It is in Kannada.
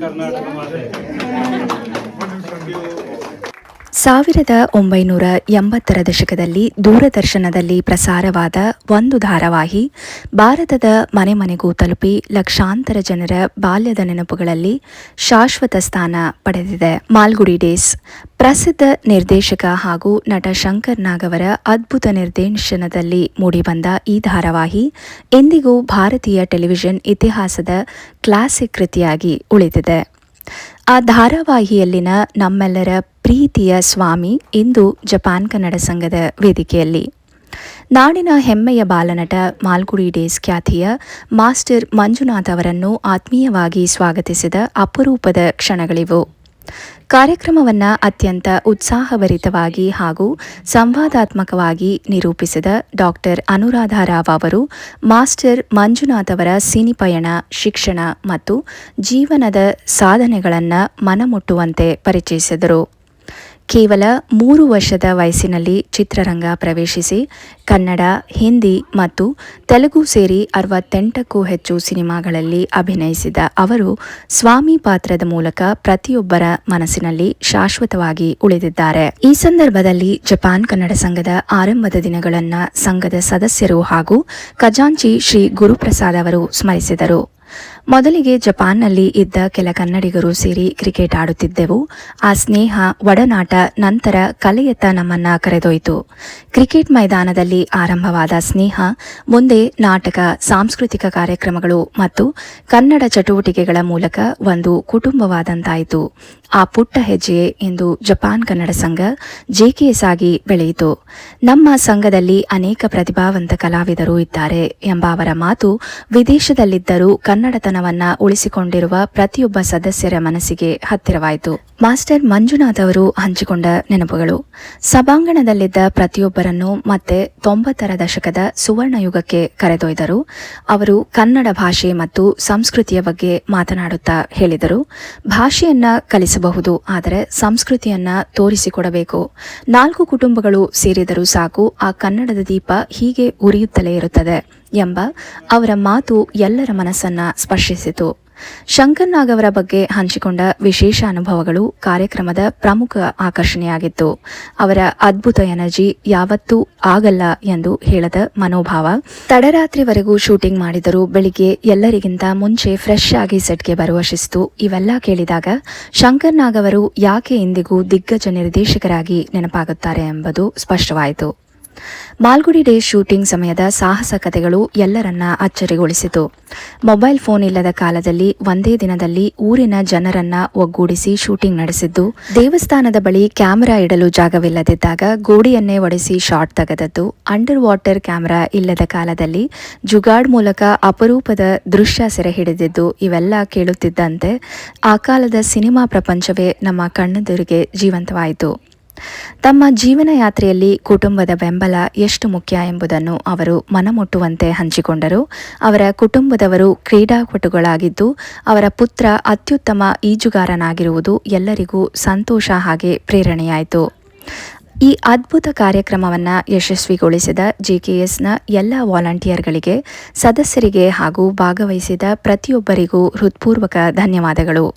ಕರ್ನಾಟಕ ಮಾತೆ. 1980ರ ದಶಕದಲ್ಲಿ ದೂರದರ್ಶನದಲ್ಲಿ ಪ್ರಸಾರವಾದ ಒಂದು ಧಾರಾವಾಹಿ ಭಾರತದ ಮನೆ ಮನೆಗೂ ತಲುಪಿ ಲಕ್ಷಾಂತರ ಜನರ ಬಾಲ್ಯದ ನೆನಪುಗಳಲ್ಲಿ ಶಾಶ್ವತ ಸ್ಥಾನ ಪಡೆದಿದೆ. ಮಾಲ್ಗುಡಿ ಡೇಸ್. ಪ್ರಸಿದ್ಧ ನಿರ್ದೇಶಕ ಹಾಗೂ ನಟ ಶಂಕರ್ ನಾಗ್ ಅವರ ಅದ್ಭುತ ನಿರ್ದೇಶನದಲ್ಲಿ ಮೂಡಿಬಂದ ಈ ಧಾರಾವಾಹಿ ಇಂದಿಗೂ ಭಾರತೀಯ ಟೆಲಿವಿಷನ್ ಇತಿಹಾಸದ ಕ್ಲಾಸಿಕ್ ಕೃತಿಯಾಗಿ ಉಳಿದಿದೆ. ಆ ಧಾರಾವಾಹಿಯಲ್ಲಿನ ನಮ್ಮೆಲ್ಲರ ಪ್ರೀತಿಯ ಸ್ವಾಮಿ ಇಂದು ಜಪಾನ್ ಕನ್ನಡ ಸಂಘದ ವೇದಿಕೆಯಲ್ಲಿ. ನಾಡಿನ ಹೆಮ್ಮೆಯ ಬಾಲನಟ ಮಾಲ್ಗುಡಿ ಡೇಸ್ ಖ್ಯಾತಿಯ ಮಾಸ್ಟರ್ ಮಂಜುನಾಥ್ ಅವರನ್ನು ಆತ್ಮೀಯವಾಗಿ ಸ್ವಾಗತಿಸಿದ ಅಪರೂಪದ ಕ್ಷಣಗಳಿವು. ಕಾರ್ಯಕ್ರಮವನ್ನು ಅತ್ಯಂತ ಉತ್ಸಾಹಭರಿತವಾಗಿ ಹಾಗೂ ಸಂವಾದಾತ್ಮಕವಾಗಿ ನಿರೂಪಿಸಿದ ಡಾಕ್ಟರ್ ಅನುರಾಧ ರಾವ್ ಅವರು ಮಾಸ್ಟರ್ ಮಂಜುನಾಥ್ ಅವರ ಸಿನಿಪಯಣ, ಶಿಕ್ಷಣ ಮತ್ತು ಜೀವನದ ಸಾಧನೆಗಳನ್ನು ಮನಮುಟ್ಟುವಂತೆ ಪರಿಚಯಿಸಿದರು. ಕೇವಲ 3 ವರ್ಷದ ವಯಸ್ಸಿನಲ್ಲಿ ಚಿತ್ರರಂಗ ಪ್ರವೇಶಿಸಿ ಕನ್ನಡ, ಹಿಂದಿ ಮತ್ತು ತೆಲುಗು ಸೇರಿ 68ಕ್ಕೂ ಹೆಚ್ಚು ಸಿನಿಮಾಗಳಲ್ಲಿ ಅಭಿನಯಿಸಿದ ಅವರು ಸ್ವಾಮಿ ಪಾತ್ರದ ಮೂಲಕ ಪ್ರತಿಯೊಬ್ಬರ ಮನಸ್ಸಿನಲ್ಲಿ ಶಾಶ್ವತವಾಗಿ ಉಳಿದಿದ್ದಾರೆ. ಈ ಸಂದರ್ಭದಲ್ಲಿ ಜಪಾನ್ ಕನ್ನಡ ಸಂಘದ ಆರಂಭದ ದಿನಗಳನ್ನು ಸಂಘದ ಸದಸ್ಯರು ಹಾಗೂ ಖಜಾಂಚಿ ಶ್ರೀ ಗುರುಪ್ರಸಾದ್ ಅವರು ಸ್ಮರಿಸಿದರು. ಮೊದಲಿಗೆ ಜಪಾನ್ನಲ್ಲಿ ಇದ್ದ ಕೆಲ ಕನ್ನಡಿಗರು ಸೇರಿ ಕ್ರಿಕೆಟ್ ಆಡುತ್ತಿದ್ದೆವು. ಆ ಸ್ನೇಹ, ಒಡನಾಟ ನಂತರ ಕಲೆಯತ್ತ ನಮ್ಮನ್ನ ಕರೆದೊಯ್ತು. ಕ್ರಿಕೆಟ್ ಮೈದಾನದಲ್ಲಿ ಆರಂಭವಾದ ಸ್ನೇಹ ಮುಂದೆ ನಾಟಕ, ಸಾಂಸ್ಕೃತಿಕ ಕಾರ್ಯಕ್ರಮಗಳು ಮತ್ತು ಕನ್ನಡ ಚಟುವಟಿಕೆಗಳ ಮೂಲಕ ಒಂದು ಕುಟುಂಬವಾದಂತಾಯಿತು. ಆ ಪುಟ್ಟ ಹೆಜ್ಜೆಯೇ ಇಂದು ಜಪಾನ್ ಕನ್ನಡ ಸಂಘ ಜೆಕೆಎಸ್ ಆಗಿ ಬೆಳೆಯಿತು. ನಮ್ಮ ಸಂಘದಲ್ಲಿ ಅನೇಕ ಪ್ರತಿಭಾವಂತ ಕಲಾವಿದರು ಇದ್ದಾರೆ ಎಂಬ ಅವರ ಮಾತು ವಿದೇಶದಲ್ಲಿದ್ದರೂ ಕನ್ನಡತನವನ್ನ ಉಳಿಸಿಕೊಂಡಿರುವ ಪ್ರತಿಯೊಬ್ಬ ಸದಸ್ಯರ ಮನಸ್ಸಿಗೆ ಹತ್ತಿರವಾಯಿತು. ಮಾಸ್ಟರ್ ಮಂಜುನಾಥ್ ಅವರು ಹಂಚಿಕೊಂಡ ನೆನಪುಗಳು. ಸಭಾಂಗಣದಲ್ಲಿದ್ದ ಪ್ರತಿಯೊಬ್ಬರನ್ನು ಮತ್ತೆ 90ರ ದಶಕದ ಸುವರ್ಣ ಯುಗಕ್ಕೆ ಕರೆದೊಯ್ದರು. ಅವರು ಕನ್ನಡ ಭಾಷೆ ಮತ್ತು ಸಂಸ್ಕೃತಿಯ ಬಗ್ಗೆ ಮಾತನಾಡುತ್ತಾ ಹೇಳಿದರು, ಭಾಷೆಯನ್ನ ಕಲಿಸಬಹುದು, ಆದರೆ ಸಂಸ್ಕೃತಿಯನ್ನ ತೋರಿಸಿಕೊಡಬೇಕು. 4 ಕುಟುಂಬಗಳು ಸೇರಿದರೂ ಸಾಕು, ಆ ಕನ್ನಡದ ದೀಪ ಹೀಗೆ ಉರಿಯುತ್ತಲೇ ಇರುತ್ತದೆ ಎಂಬ ಅವರ ಮಾತು ಎಲ್ಲರ ಮನಸ್ಸನ್ನ ಸ್ಪರ್ಶಿಸಿತು. ಶಂಕರ್ ನಾಗ್ ಅವರ ಬಗ್ಗೆ ಹಂಚಿಕೊಂಡ ವಿಶೇಷ ಅನುಭವಗಳು ಕಾರ್ಯಕ್ರಮದ ಪ್ರಮುಖ ಆಕರ್ಷಣೆಯಾಗಿತ್ತು. ಅವರ ಅದ್ಭುತ ಎನರ್ಜಿ, ಯಾವತ್ತೂ ಆಗಲ್ಲ ಎಂದು ಹೇಳದ ಮನೋಭಾವ. ತಡರಾತ್ರಿವರೆಗೂ ಶೂಟಿಂಗ್ ಮಾಡಿದರೂ ಬೆಳಿಗ್ಗೆ ಎಲ್ಲರಿಗಿಂತ ಮುಂಚೆ ಫ್ರೆಶ್ ಆಗಿ ಸೆಟ್ಗೆ ಬರುವ ಶಿಸ್ತು, ಇವೆಲ್ಲ ಕೇಳಿದಾಗ ಶಂಕರ್ ನಾಗ್ ಅವರು ಯಾಕೆ ಇಂದಿಗೂ ದಿಗ್ಗಜ ನಿರ್ದೇಶಕರಾಗಿ ನೆನಪಾಗುತ್ತಾರೆ ಎಂಬುದು ಸ್ಪಷ್ಟವಾಯಿತು. ಮಾಲ್ಗುಡಿ ಡೇಸ್ ಶೂಟಿಂಗ್ ಸಮಯದ ಸಾಹಸ ಕಥೆಗಳು ಎಲ್ಲರನ್ನ ಅಚ್ಚರಿಗೊಳಿಸಿತು. ಮೊಬೈಲ್ ಫೋನ್ ಇಲ್ಲದ ಕಾಲದಲ್ಲಿ ಒಂದೇ ದಿನದಲ್ಲಿ ಊರಿನ ಜನರನ್ನ ಒಗ್ಗೂಡಿಸಿ ಶೂಟಿಂಗ್ ನಡೆಸಿದ್ದು, ದೇವಸ್ಥಾನದ ಬಳಿ ಕ್ಯಾಮೆರಾ ಇಡಲು ಜಾಗವಿಲ್ಲದಿದ್ದಾಗ ಗೋಡೆಯನ್ನೇ ಒಡೆಸಿ ಶಾಟ್ ತೆಗೆದದ್ದು, ಅಂಡರ್ ವಾಟರ್ ಕ್ಯಾಮೆರಾ ಇಲ್ಲದ ಕಾಲದಲ್ಲಿ ಜುಗಾಡ್ ಮೂಲಕ ಅಪರೂಪದ ದೃಶ್ಯ ಸೆರೆ ಹಿಡಿದಿದ್ದು, ಇವೆಲ್ಲ ಕೇಳುತ್ತಿದ್ದಂತೆ ಆ ಕಾಲದ ಸಿನಿಮಾ ಪ್ರಪಂಚವೇ ನಮ್ಮ ಕಣ್ಣೆದುರಿಗೆ ಜೀವಂತವಾಯಿತು. ತಮ್ಮ ಜೀವನ ಯಾತ್ರೆಯಲ್ಲಿ ಕುಟುಂಬದ ಬೆಂಬಲ ಎಷ್ಟು ಮುಖ್ಯ ಎಂಬುದನ್ನು ಅವರು ಮನಮುಟ್ಟುವಂತೆ ಹಂಚಿಕೊಂಡರು. ಅವರ ಕುಟುಂಬದವರು ಕ್ರೀಡಾಪಟುಗಳಾಗಿದ್ದು, ಅವರ ಪುತ್ರ ಅತ್ಯುತ್ತಮ ಈಜುಗಾರನಾಗಿರುವುದು ಎಲ್ಲರಿಗೂ ಸಂತೋಷ ಹಾಗೆ ಪ್ರೇರಣೆಯಾಯಿತು. ಈ ಅದ್ಭುತ ಕಾರ್ಯಕ್ರಮವನ್ನು ಯಶಸ್ವಿಗೊಳಿಸಿದ ಜೆಕೆಎಸ್ನ ಎಲ್ಲ ವಾಲಂಟಿಯರ್ಗಳಿಗೆ, ಸದಸ್ಯರಿಗೆ ಹಾಗೂ ಭಾಗವಹಿಸಿದ ಪ್ರತಿಯೊಬ್ಬರಿಗೂ ಹೃತ್ಪೂರ್ವಕ ಧನ್ಯವಾದಗಳು.